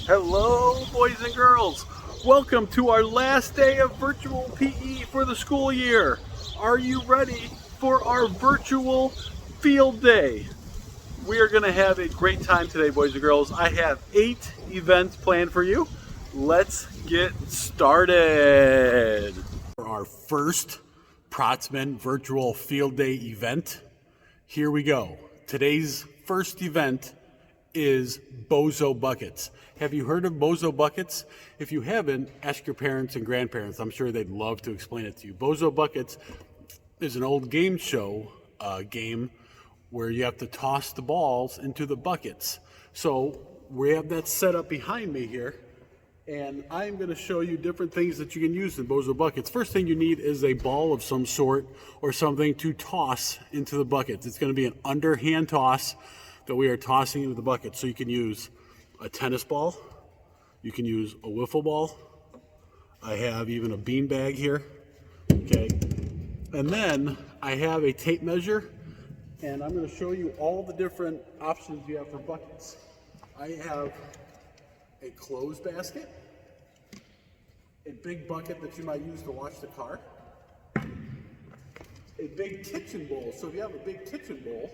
Hello, boys and girls. Welcome to our last day of virtual PE for the school year. Are you ready for our virtual field day? We are going to have a great time today, boys and girls. I have 8 events planned for you. Let's get started. For our first Protsman virtual field day event, here we go. Today's first event is Bozo buckets. Have you heard of Bozo buckets? If you haven't, ask your parents and grandparents. I'm sure they'd love to explain it to you. Bozo buckets is an old game show game where you have to toss the balls into the buckets. So we have that set up behind me here, and I'm going to show you different things that you can use in Bozo buckets. First thing you need is a ball of some sort or something to toss into the buckets. It's going to be an underhand toss that we are tossing into the bucket. So you can use a tennis ball, you can use a wiffle ball. I have even a bean bag here, okay? And then I have a tape measure, and I'm gonna show you all the different options you have for buckets. I have a clothes basket, a big bucket that you might use to wash the car, a big kitchen bowl. So if you have a big kitchen bowl,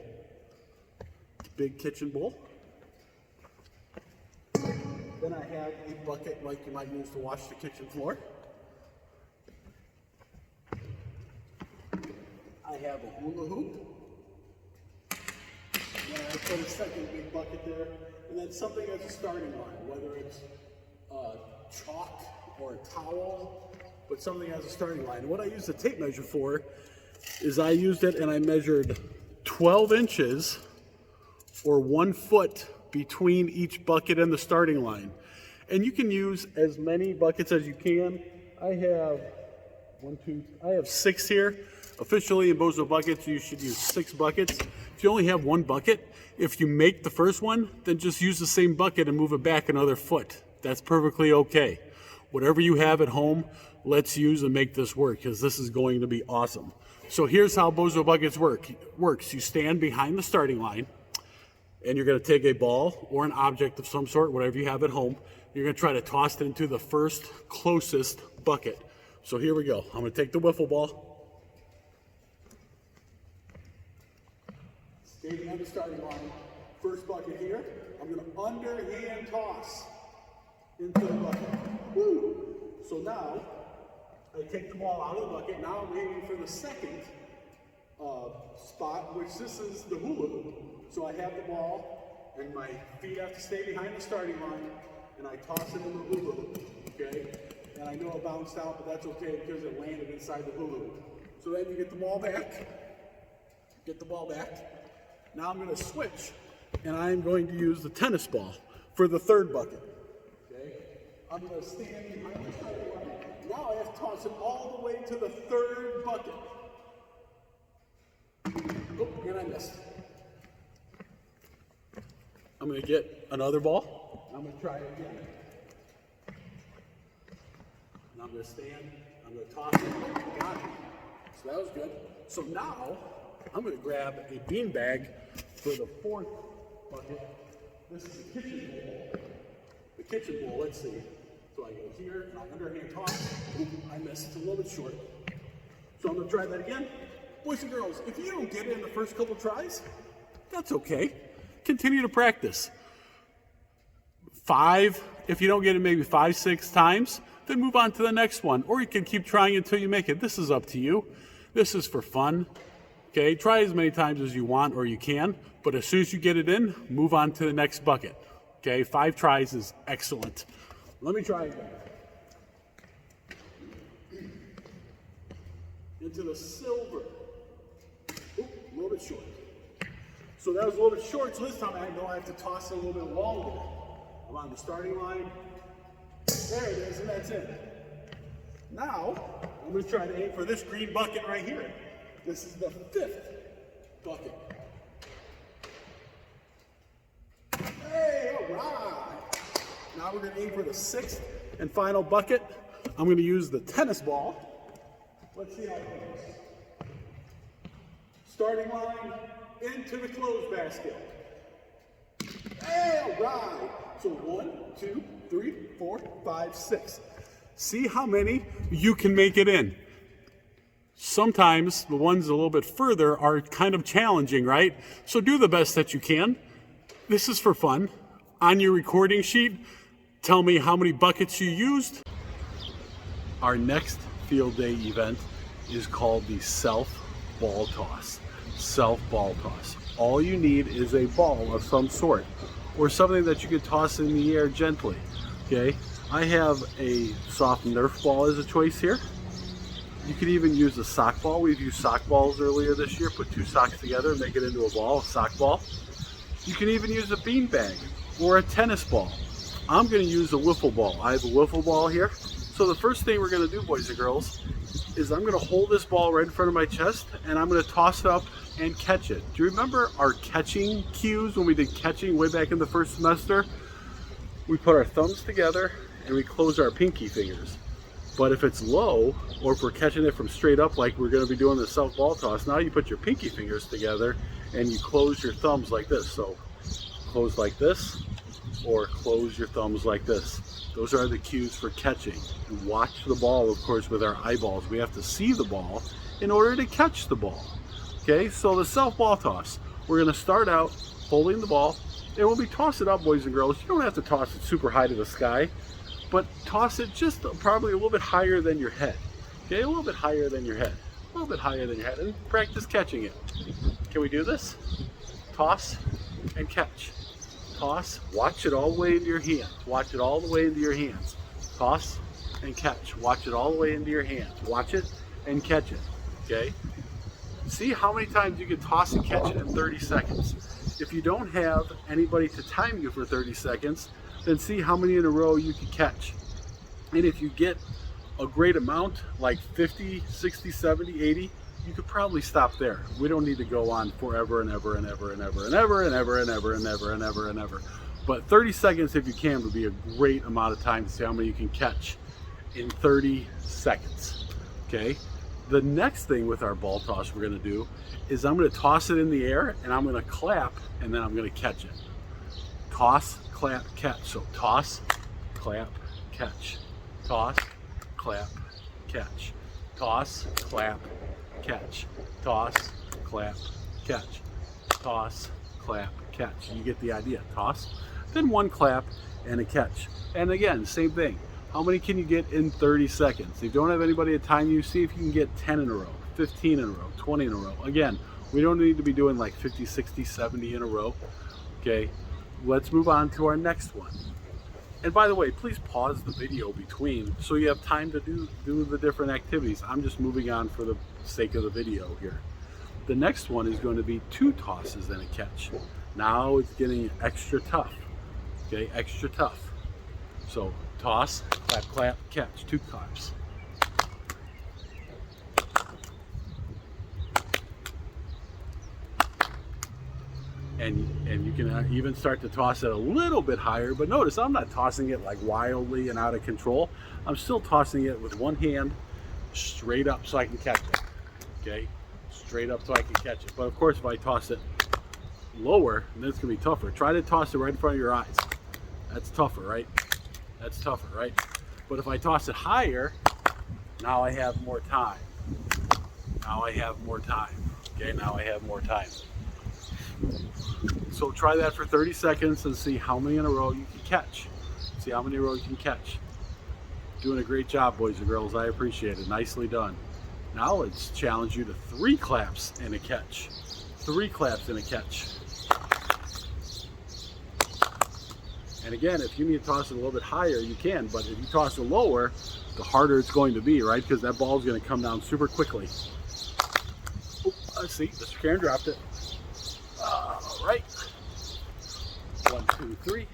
then I have a bucket like you might use to wash the kitchen floor. I have a hula hoop. And I put a second big bucket there. And then something as a starting line, whether it's chalk or a towel, but something as a starting line. And what I use the tape measure for is I used it and I measured 12 inches or 1 foot between each bucket and the starting line. And you can use as many buckets as you can. I have 6 here. Officially in Bozo buckets, you should use 6 buckets. If you only have 1 bucket, if you make the first one, then just use the same bucket and move it back another foot. That's perfectly okay. Whatever you have at home, let's use and make this work, because this is going to be awesome. So here's how Bozo buckets works. You stand behind the starting line, and you're going to take a ball or an object of some sort, whatever you have at home. You're going to try to toss it into the first closest bucket. So here we go. I'm going to take the wiffle ball. Stay behind the starting line. First bucket here. I'm going to underhand toss into the bucket. Woo! So now, I take the ball out of the bucket. Now I'm aiming for the second spot, which this is the hula hoop. So I have the ball, and my feet have to stay behind the starting line, and I toss it in the hula hoop, okay? And I know it bounced out, but that's okay because it landed inside the hula hoop. So then you get the ball back. Now I'm gonna switch, and I'm going to use the tennis ball for the third bucket, okay? I'm gonna stand behind the starting line. Now I have to toss it all the way to the third bucket. Oh, and I missed. I'm going to get another ball. I'm going to try it again. And I'm going to stand. I'm going to toss it. Got it. So that was good. So now I'm going to grab a bean bag for the fourth bucket. This is the kitchen bowl. The kitchen bowl, let's see. So I go here, and I underhand toss. Oop, I missed. It's a little bit short. So I'm going to try that again. Boys and girls, if you don't get it in the first couple tries, that's okay. Continue to practice. 5, if you don't get it maybe 5, 6 times, then move on to the next one. Or you can keep trying until you make it. This is up to you. This is for fun. Okay, try as many times as you want or you can, but as soon as you get it in, move on to the next bucket. Okay, 5 tries is excellent. Let me try again. Into the silver. Oop, a little bit short. So that was a little bit short, so this time I know I have to toss it a little bit longer. I'm on the starting line. There it is, and that's it. Now, I'm going to try to aim for this green bucket right here. This is the 5th bucket. Hey, all right. Now we're going to aim for the 6th and final bucket. I'm going to use the tennis ball. Let's see how it goes. Starting line into the clothes basket. Hey, all right. So 1, 2, 3, 4, 5, 6. See how many you can make it in. Sometimes the ones a little bit further are kind of challenging, right? So do the best that you can. This is for fun. On your recording sheet, tell me how many buckets you used. Our next field day event is called the self ball toss. Self ball toss. All you need is a ball of some sort or something that you can toss in the air gently. Okay, I have a soft Nerf ball as a choice here. You could even use a sock ball. We've used sock balls earlier this year. Put two socks together and make it into a ball, a sock ball. You can even use a bean bag or a tennis ball. I'm going to use a wiffle ball. I have a wiffle ball here. So the first thing we're going to do, boys and girls, is I'm going to hold this ball right in front of my chest and I'm going to toss it up and catch it. Do you remember our catching cues when we did catching way back in the first semester? We put our thumbs together and we close our pinky fingers. But if it's low, or if we're catching it from straight up like we're going to be doing the self ball toss, now you put your pinky fingers together and you close your thumbs like this. So close like this, or close your thumbs like this. Those are the cues for catching. And watch the ball, of course, with our eyeballs. We have to see the ball in order to catch the ball. Okay, so the self ball toss. We're going to start out holding the ball, and when we toss it up, boys and girls, you don't have to toss it super high to the sky, but toss it just probably a little bit higher than your head. Okay, a little bit higher than your head. A little bit higher than your head, and practice catching it. Can we do this? Toss and catch. Toss, watch it all the way into your hands. Watch it all the way into your hands. Toss and catch. Watch it all the way into your hands. Watch it and catch it. Okay? See how many times you can toss and catch it in 30 seconds. If you don't have anybody to time you for 30 seconds, then see how many in a row you can catch. And if you get a great amount, like 50, 60, 70, 80, you could probably stop there. We don't need to go on forever and ever and ever and ever and ever and ever and ever and ever and ever and ever. But 30 seconds, if you can, would be a great amount of time to see how many you can catch in 30 seconds. Okay? The next thing with our ball toss we're going to do is I'm going to toss it in the air and I'm going to clap and then I'm going to catch it. Toss, clap, catch. So toss, clap, catch. Toss, clap, catch. Toss, clap, catch. Toss, clap, catch. Toss, clap, catch. You get the idea. Toss, then one clap and a catch. And again, same thing. How many can you get in 30 seconds? If you don't have anybody to time you, see if you can get 10 in a row, 15 in a row, 20 in a row. Again, we don't need to be doing like 50, 60, 70 in a row. Okay, let's move on to our next one. And by the way, please pause the video between so you have time to do the different activities. I'm just moving on for the sake of the video here. The next one is going to be 2 tosses and a catch. Now it's getting extra tough. Okay, extra tough. So toss, clap, clap, catch. 2 claps. And you can even start to toss it a little bit higher, but notice I'm not tossing it like wildly and out of control. I'm still tossing it with one hand straight up so I can catch it. Okay, straight up so I can catch it. But of course, if I toss it lower, then it's gonna be tougher. Try to toss it right in front of your eyes. That's tougher, right? That's tougher, right? But if I toss it higher, now I have more time. Now I have more time. Okay, now I have more time. So try that for 30 seconds and see how many in a row you can catch. See how many in a row you can catch. Doing a great job, boys and girls. I appreciate it. Nicely done. Now let's challenge you to 3 claps and a catch. 3 claps and a catch. And again, if you need to toss it a little bit higher, you can. But if you toss it lower, the harder it's going to be, right? Because that ball is going to come down super quickly. Oh, let's see. Mr. Karen dropped it. All right. 1, 2, 3.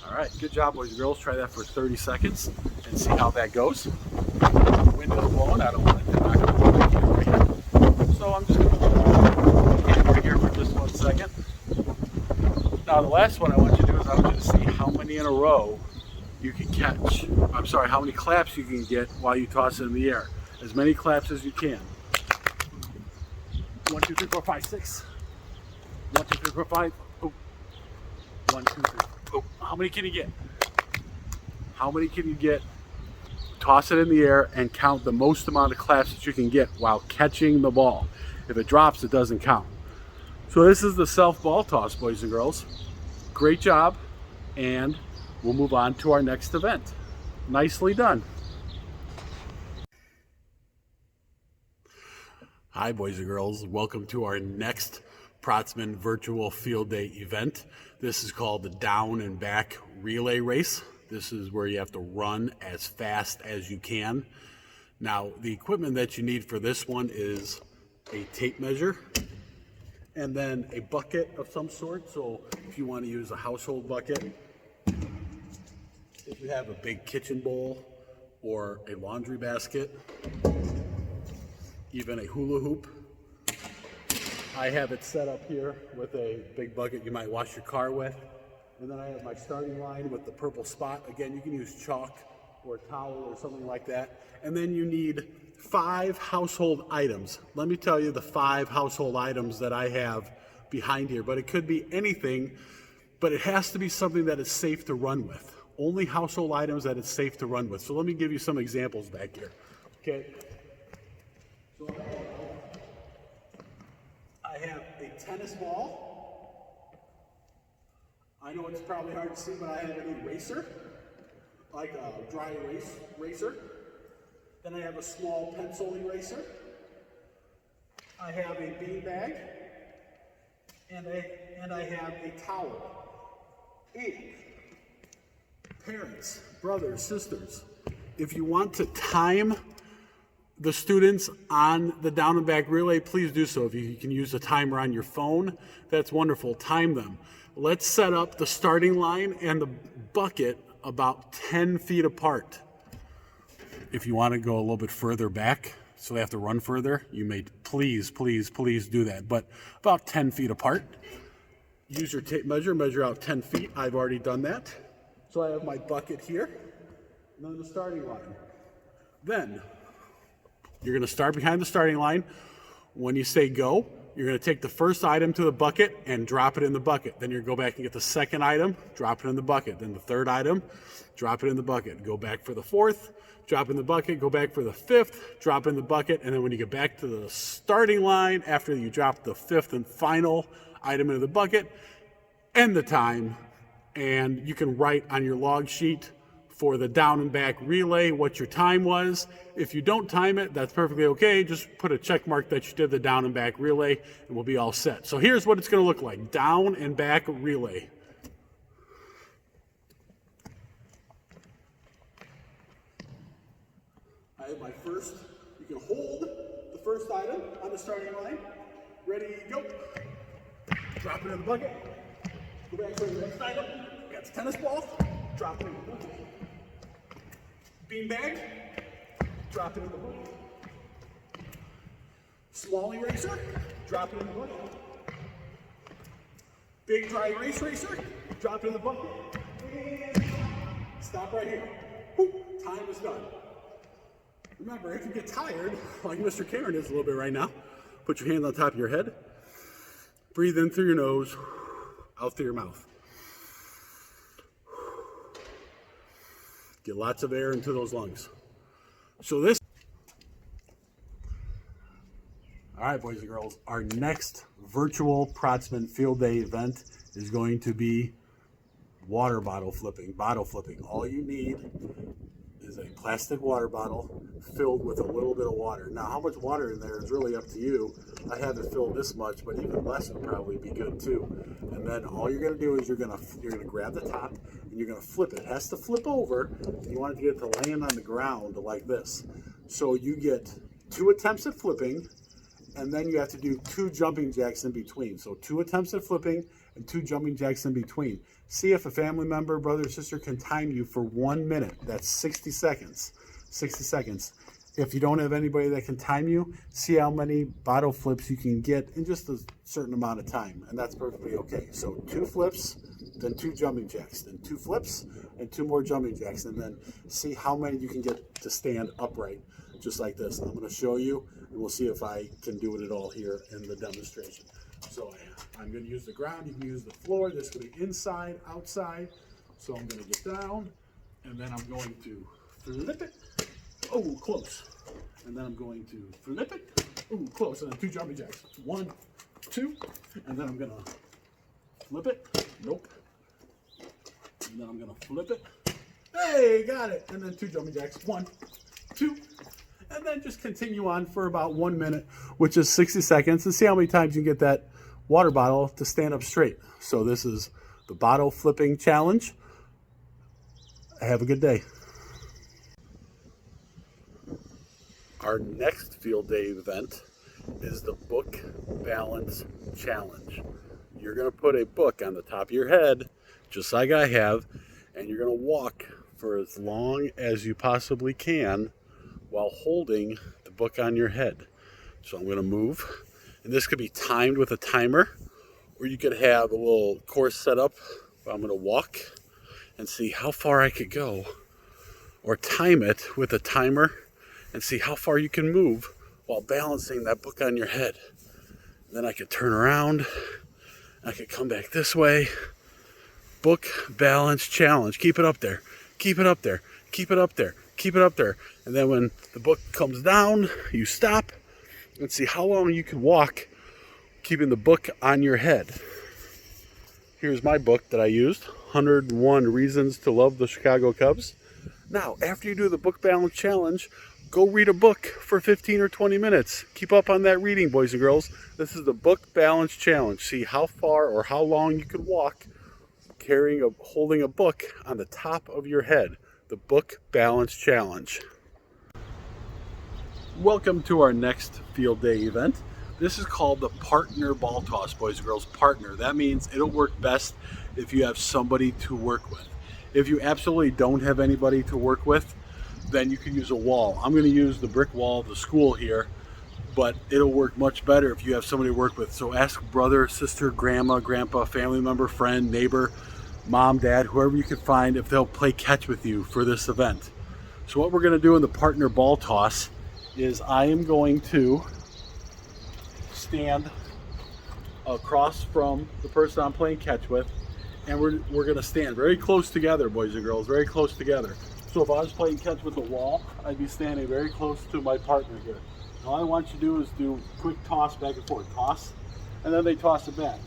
All right, good job, boys and girls. Try that for 30 seconds and see how that goes. Wind is blowing. I don't want to knock over my camera here. So I'm just going to put the camera here for just 1 second. Now, the last one I want you to do is I want you to see how many in a row you can catch. I'm sorry, how many claps you can get while you toss it in the air. As many claps as you can. 1, 2, 3, 4, 5, 6. 1, 2, 3, 4, 5. Oh. 1, 2, 3. Oh. How many can you get? How many can you get? Toss it in the air and count the most amount of claps that you can get while catching the ball. If it drops, it doesn't count. So this is the self ball toss, boys and girls. Great job, and we'll move on to our next event. Nicely done. Hi, boys and girls. Welcome to our next Protsman Virtual Field Day event. This is called the Down and Back Relay Race. This is where you have to run as fast as you can. Now, the equipment that you need for this one is a tape measure and then a bucket of some sort. So if you want to use a household bucket, if you have a big kitchen bowl or a laundry basket, even a hula hoop. I have it set up here with a big bucket you might wash your car with. And then I have my starting line with the purple spot. Again, you can use chalk or a towel or something like that. And then you need 5 household items. Let me tell you the 5 household items that I have behind here, but it could be anything, but it has to be something that is safe to run with. Only household items that it's safe to run with. So let me give you some examples back here. Okay. So I have a tennis ball. I know it's probably hard to see, but I have an eraser, like a dry erase eraser. Then I have a small pencil eraser. I have a bean bag, and I have a towel. And parents, brothers, sisters, if you want to time the students on the down and back relay, please do so. If you can use a timer on your phone, that's wonderful. Time them. Let's set up the starting line and the bucket about 10 feet apart. If you want to go a little bit further back, so they have to run further, you may please do that. But about 10 feet apart. Use your tape measure, measure out 10 feet. I've already done that. So I have my bucket here, and then the starting line. Then you're going to start behind the starting line. When you say go, you're going to take the first item to the bucket and drop it in the bucket. Then you're going to go back and get the second item, drop it in the bucket. Then the third item, drop it in the bucket. Go back for the fourth, drop in the bucket. Go back for the fifth, drop in the bucket. And then when you get back to the starting line, after you drop the fifth and final item into the bucket, end the time. And you can write on your log sheet for the down and back relay what your time was. If you don't time it, that's perfectly okay. Just put a check mark that you did the down and back relay and we'll be all set. So here's what it's going to look like. Down and back relay. I have my first, you can hold the first item on the starting line. Ready, go. Drop it in the bucket. Go back to the next item. Got the tennis ball. Drop it in the bucket. Bean bag, drop it in the bucket. Small eraser, drop it in the bucket. Big dry erase eraser, drop it in the bucket. And stop right here. Whew, time is done. Remember, if you get tired, like Mr. Karen is a little bit right now, put your hand on top of your head. Breathe in through your nose, out through your mouth. Get lots of air into those lungs. So this, all right, boys and girls, our next virtual Protsman Field Day event is going to be water bottle flipping. All you need is a plastic water bottle filled with a little bit of water. Now, how much water in there is really up to you. I have it filled this much, but even less would probably be good too. And then all you're gonna do is you're gonna grab the top and you're gonna flip it. It has to flip over. You want it to get to land on the ground like this. So you get 2 attempts at flipping, and then you have to do 2 jumping jacks in between. So 2 attempts at flipping and 2 jumping jacks in between. See if a family member, brother or sister can time you for 1 minute. That's 60 seconds. 60 seconds. If you don't have anybody that can time you, see how many bottle flips you can get in just a certain amount of time, and that's perfectly okay. So 2 flips, then 2 jumping jacks, then 2 flips, and 2 more jumping jacks, and then see how many you can get to stand upright. just like this. I'm going to show you, and we'll see if I can do it at all here in the demonstration. So I'm going to use the ground. You can use the floor. This could be inside, outside. So I'm going to get down, and then I'm going to flip it. Oh, close. And then I'm going to flip it. Oh, close. And then 2 jumping jacks. 1, 2. And then I'm going to flip it. Nope. And then I'm going to flip it. Hey, got it. And then 2 jumping jacks. 1, 2. And then just continue on for about 1 minute, which is 60 seconds, and see how many times you can get that water bottle to stand up straight. So this is the bottle flipping challenge. Have a good day. Our next field day event is the book balance challenge. You're going to put a book on the top of your head, just like I have, and you're going to walk for as long as you possibly can while holding the book on your head. So I'm going to move, and this could be timed with a timer, or you could have a little course set up. I'm going to walk and see how far I could go, or time it with a timer and see how far you can move while balancing that book on your head. And then I could turn around, I could come back this way. Book balance challenge. Keep it up there. Keep it up there. Keep it up there. Keep it up there. And then when the book comes down, you stop and see how long you can walk keeping the book on your head. Here's my book that I used, 101 Reasons to Love the Chicago Cubs. Now, after you do the book balance challenge, go read a book for 15 or 20 minutes. Keep up on that reading, boys and girls. This is the book balance challenge. See how far or how long you can walk holding a book on the top of your head. The book balance challenge. Welcome to our next field day event. This is called the partner ball toss, boys and girls. Partner. That means it'll work best if you have somebody to work with. If you absolutely don't have anybody to work with, then you can use a wall. I'm going to use the brick wall of the school here, but it'll work much better if you have somebody to work with. So ask brother, sister, grandma, grandpa, family member, friend, neighbor, mom, dad, whoever you can find, if they'll play catch with you for this event. So what we're going to do in the partner ball toss is I am going to stand across from the person I'm playing catch with, and we're going to stand very close together, boys and girls, very close together. So if I was playing catch with the wall, I'd be standing very close to my partner here. And all I want you to do is do quick toss back and forth. Toss, and then they toss it back.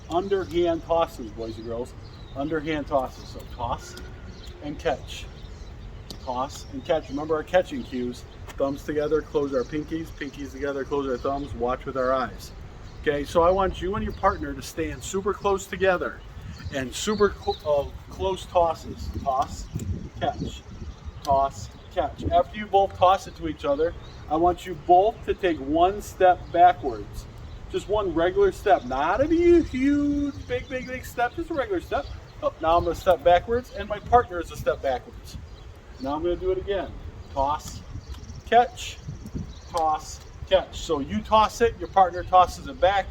Underhand tosses, boys and girls. Underhand tosses. So toss and catch. Toss and catch. Remember our catching cues. Thumbs together, close our pinkies. Pinkies together, close our thumbs. Watch with our eyes. Okay, so I want you and your partner to stand super close together and super close tosses. Toss, catch. Toss, catch. After you both toss it to each other, I want you both to take 1 step backwards. Just 1 regular step, not a huge, big step, just a regular step. Oh, now I'm going to step backwards, and my partner is a step backwards. Now I'm going to do it again. Toss, catch, toss, catch. So you toss it, your partner tosses it back,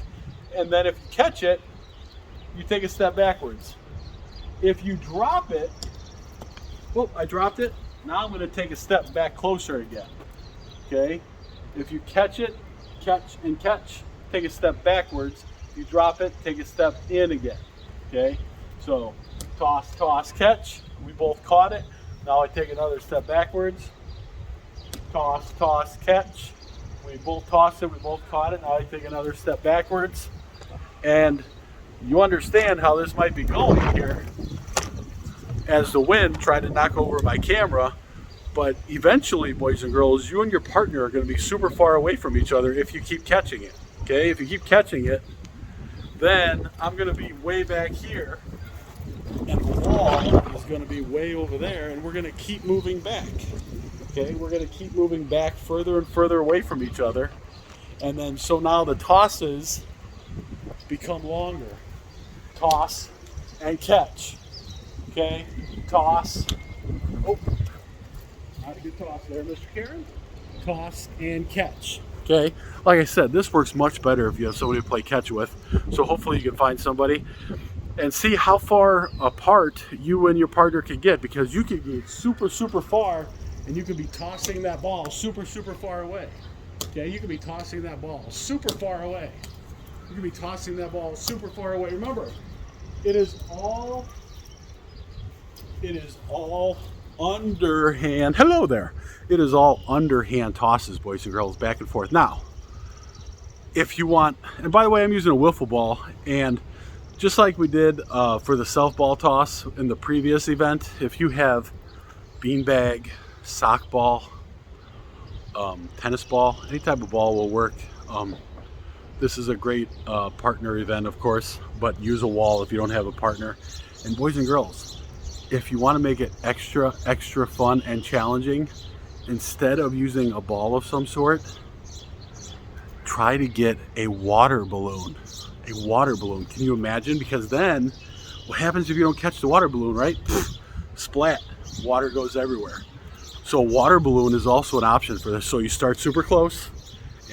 and then if you catch it, you take a step backwards. If you drop it, oh, I dropped it. Now I'm going to take a step back closer again. Okay? If you catch it, catch and catch, take a step backwards. If you drop it, take a step in again. Okay? So toss, toss, catch. We both caught it. Now I take another step backwards. Toss, toss, catch. We both tossed it. We both caught it. Now I take another step backwards. And you understand how this might be going here as the wind tried to knock over my camera. But eventually, boys and girls, you and your partner are going to be super far away from each other if you keep catching it. Okay, if you keep catching it, then I'm going to be way back here, and the wall is going to be way over there, and we're going to keep moving back. Okay, we're going to keep moving back further and further away from each other, and then so now the tosses become longer. Toss and catch. Okay, toss. Oh. Not a good toss there, Mr. Karen. Toss and catch. Okay, like I said, this works much better if you have somebody to play catch with. So hopefully you can find somebody and see how far apart you and your partner can get, because you can get super far And you could be tossing that ball super far away. Okay, you could be tossing that ball super far away. You could be tossing that ball super far away. Remember, it is all underhand. Hello there. It is all underhand tosses, boys and girls, back and forth. Now, if you want, and by the way, I'm using a wiffle ball, and just like we did for the self ball toss in the previous event, if you have beanbag, sock ball, tennis ball, any type of ball will work. This is a great partner event, of course, but use a wall if you don't have a partner. And boys and girls, if you want to make it extra fun and challenging, instead of using a ball of some sort, try to get a water balloon. A water balloon. Can you imagine? Because then, what happens if you don't catch the water balloon, right? Splat. Water goes everywhere. So a water balloon is also an option for this. So you start super close,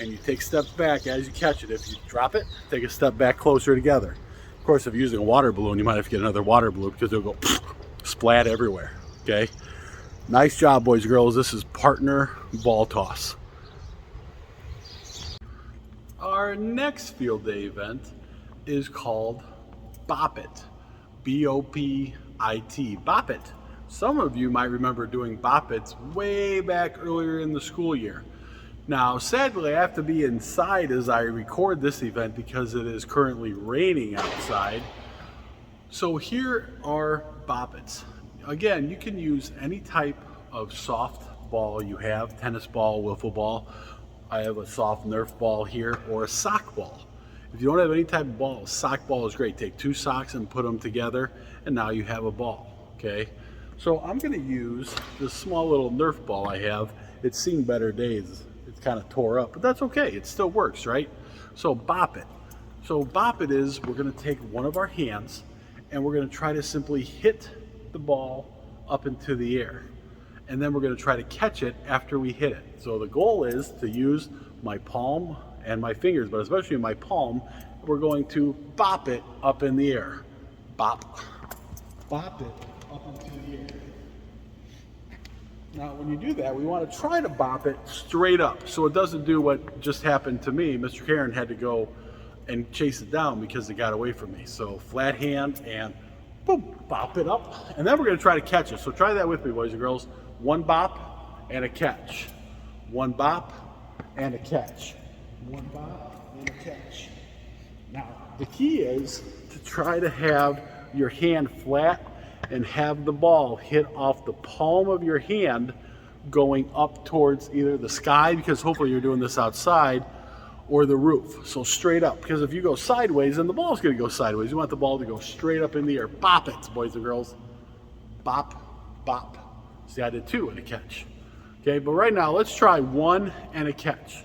and you take steps back as you catch it. If you drop it, take a step back closer together. Of course, if you're using a water balloon, you might have to get another water balloon because it'll go splat everywhere. Okay? Nice job, boys and girls. This is partner ball toss. Our next field day event is called Bop-It. B-O-P-I-T. Bop-It. Some of you might remember doing Bop-Its way back earlier in the school year. Now, sadly, I have to be inside as I record this event because it is currently raining outside. So here are Bop-Its. Again, you can use any type of soft ball you have, tennis ball, wiffle ball. I have a soft Nerf ball here, or a sock ball. If you don't have any type of ball, a sock ball is great. Take 2 socks and put them together, and now you have a ball, okay? So I'm gonna use this small little Nerf ball I have. It's seen better days. It's kind of tore up, but that's okay. It still works, right? So Bop-It. So Bop-It is, we're gonna take one of our hands, and we're gonna try to simply hit the ball up into the air. And then we're going to try to catch it after we hit it. So the goal is to use my palm and my fingers, but especially my palm, we're going to bop it up in the air. Bop. Bop it up into the air. Now when you do that, we want to try to bop it straight up so it doesn't do what just happened to me. Mr. Karen had to go and chase it down because it got away from me. So flat hand and boom, bop it up. And then we're going to try to catch it. So try that with me, boys and girls. 1 bop and a catch. 1 bop and a catch. 1 bop and a catch. Now, the key is to try to have your hand flat and have the ball hit off the palm of your hand going up towards either the sky, because hopefully you're doing this outside, or the roof. So straight up, because if you go sideways, then the ball's going to go sideways. You want the ball to go straight up in the air. Bop it, boys and girls. Bop, bop. See, I did 2 and a catch. Okay, but right now, let's try 1 and a catch.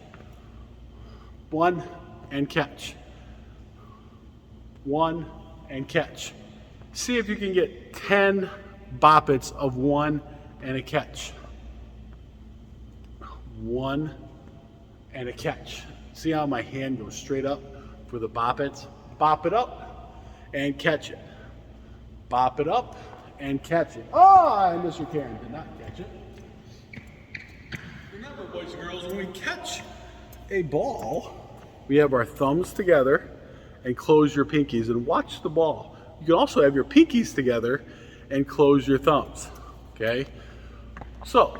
1 and catch. 1 and catch. See if you can get 10 Bop-Its of 1 and a catch. 1 and a catch. See how my hand goes straight up for the Bop-Its? Bop it up and catch it. Bop it up and catch it. Oh, and Mr. Karen did not catch it. Remember, boys and girls, when we catch a ball, we have our thumbs together and close your pinkies and watch the ball. You can also have your pinkies together and close your thumbs, okay? So,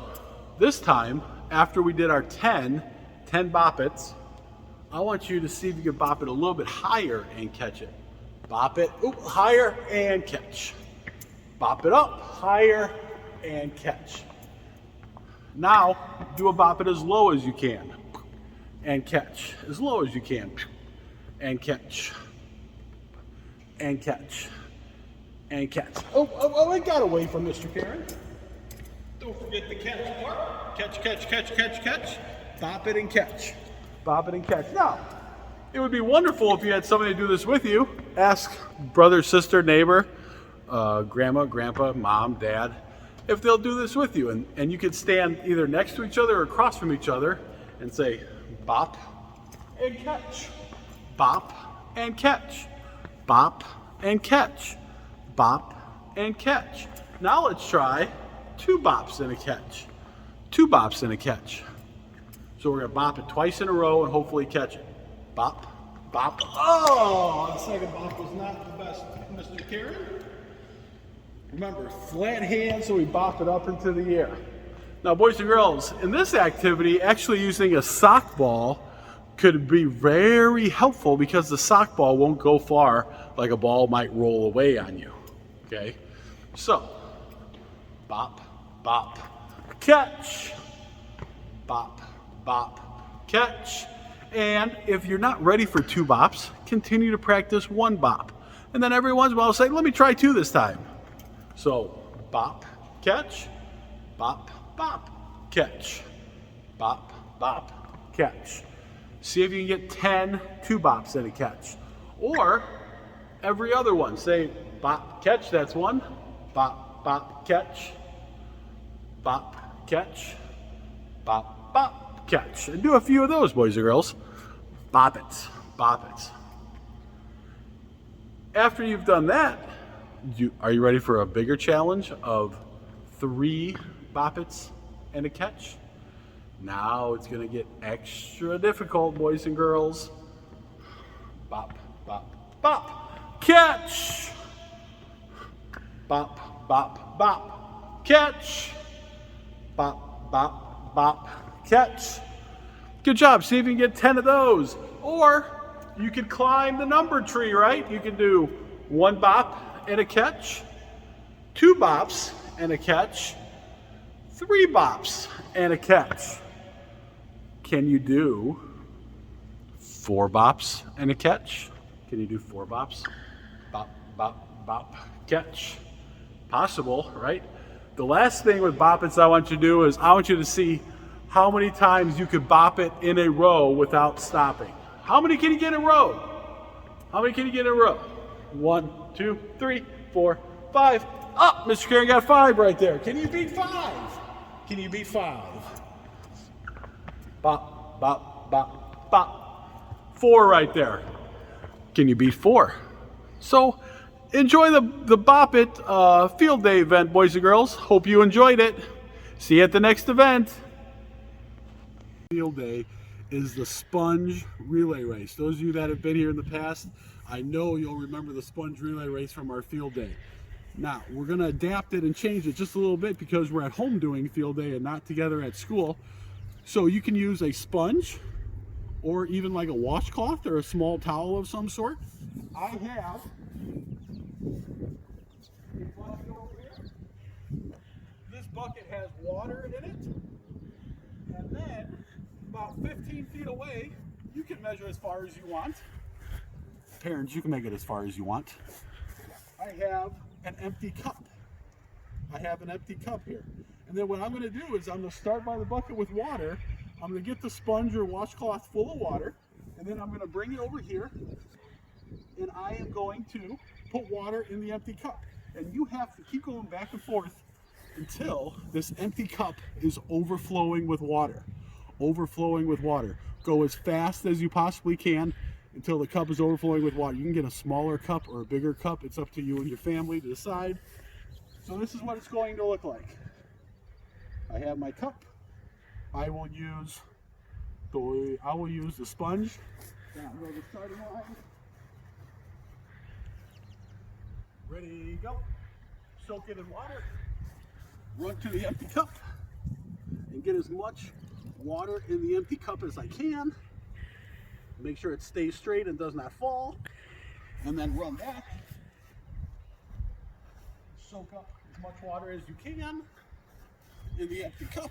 this time, after we did our 10 Bop-Its, I want you to see if you can bop it a little bit higher and catch it. Bop it, higher and catch. Bop it up, higher, and catch. Now, do a bop it as low as you can, and catch. As low as you can, and catch. And catch. And catch. Oh, it got away from Mr. Karen. Don't forget the catch part. Catch, catch, catch, catch, catch. Bop it and catch. Bop it and catch. Now, it would be wonderful if you had somebody to do this with you. Ask brother, sister, neighbor, grandma, grandpa, mom, dad, if they'll do this with you. And you could stand either next to each other or across from each other and say, bop and catch. Bop and catch. Bop and catch. Bop and catch. Now let's try 2 bops and a catch. 2 bops and a catch. So we're gonna bop it twice in a row and hopefully catch it. Bop, bop. Oh, the second bop was not the best, Mr. Karen. Remember, flat hand, so we bop it up into the air. Now, boys and girls, in this activity, actually using a sock ball could be very helpful because the sock ball won't go far like a ball might roll away on you. Okay? So, bop, bop, catch. Bop, bop, catch. And if you're not ready for 2 bops, continue to practice 1 bop. And then every once in a while say, let me try 2 this time. So, bop, catch, bop, bop, catch, bop, bop, catch. See if you can get 10 2 bops and a catch. Or every other one. Say bop, catch, that's 1. Bop, bop, catch. Bop, catch. Bop, bop, catch. And do a few of those, boys and girls. Bop it, bop it. After you've done that, are you ready for a bigger challenge of 3 bop-its and a catch? Now it's going to get extra difficult, boys and girls. Bop, bop, bop, catch. Bop, bop, bop, catch. Bop, bop, bop, catch. Good job. See if you can get 10 of those. Or you could climb the number tree, right? You can do 1 bop and a catch, 2 bops and a catch, 3 bops and a catch. Can you do 4 bops and a catch? Can you do 4 bops? Bop, bop, bop, catch. Possible, right? The last thing with bop-its I want you to do is I want you to see how many times you could bop it in a row without stopping. How many can you get in a row? How many can you get in a row? 1, 2, 3, 4, 5. Oh, Mr. Karen got 5 right there. Can you beat 5? Can you beat 5? Bop, bop, bop, bop. 4 right there. Can you beat 4? So enjoy the Bop-It field day event, boys and girls. Hope you enjoyed it. See you at the next event. Field day is the sponge relay race. Those of you that have been here in the past, I know you'll remember the sponge relay race from our field day. Now, we're going to adapt it and change it just a little bit because we're at home doing field day and not together at school. So you can use a sponge or even like a washcloth or a small towel of some sort. I have a bucket over here. This bucket has water in it. And then about 15 feet away, you can measure as far as you want. Parents, you can make it as far as you want. I have an empty cup. I have an empty cup here. And then what I'm going to do is I'm going to start by the bucket with water. I'm going to get the sponge or washcloth full of water. And then I'm going to bring it over here. And I am going to put water in the empty cup. And you have to keep going back and forth until this empty cup is overflowing with water. Overflowing with water. Go as fast as you possibly can until the cup is overflowing with water. You can get a smaller cup or a bigger cup. It's up to you and your family to decide. So this is what it's going to look like. I have my cup. I will use the sponge down below the starting line. Ready, go. Soak it in water. Run to the empty cup and get as much water in the empty cup as I can. Make sure it stays straight and does not fall. And then run back. Soak up as much water as you can in the empty cup.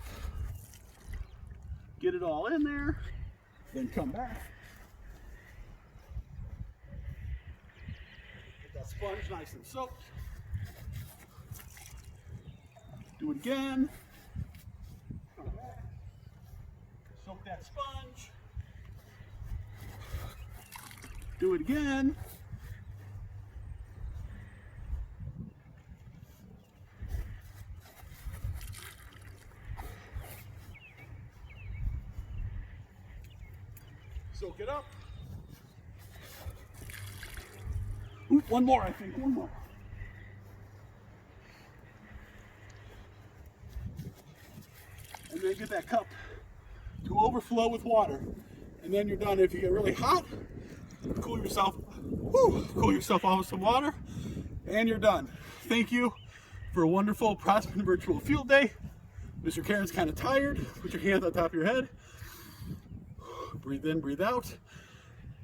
Get it all in there. Then come back. Get that sponge nice and soaked. Do it again. Come back. Soak that sponge. Do it again. Soak it up. Ooh, one more, I think, one more. And then get that cup to overflow with water. And then you're done. If you get really hot, cool yourself off with some water, and you're done. Thank you for a wonderful Protsman virtual field day. Mr. Karen's kind of tired. Put your hands on top of your head. Breathe in, breathe out.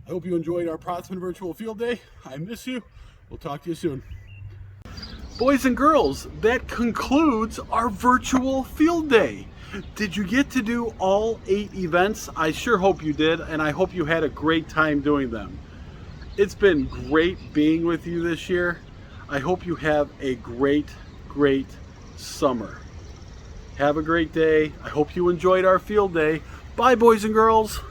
I hope you enjoyed our Protsman virtual field day. I miss you. We'll talk to you soon. Boys and girls, that concludes our virtual field day. Did you get to do all 8 events? I sure hope you did, and I hope you had a great time doing them. It's been great being with you this year. I hope you have a great summer. Have a great day. I hope you enjoyed our field day. Bye, boys and girls.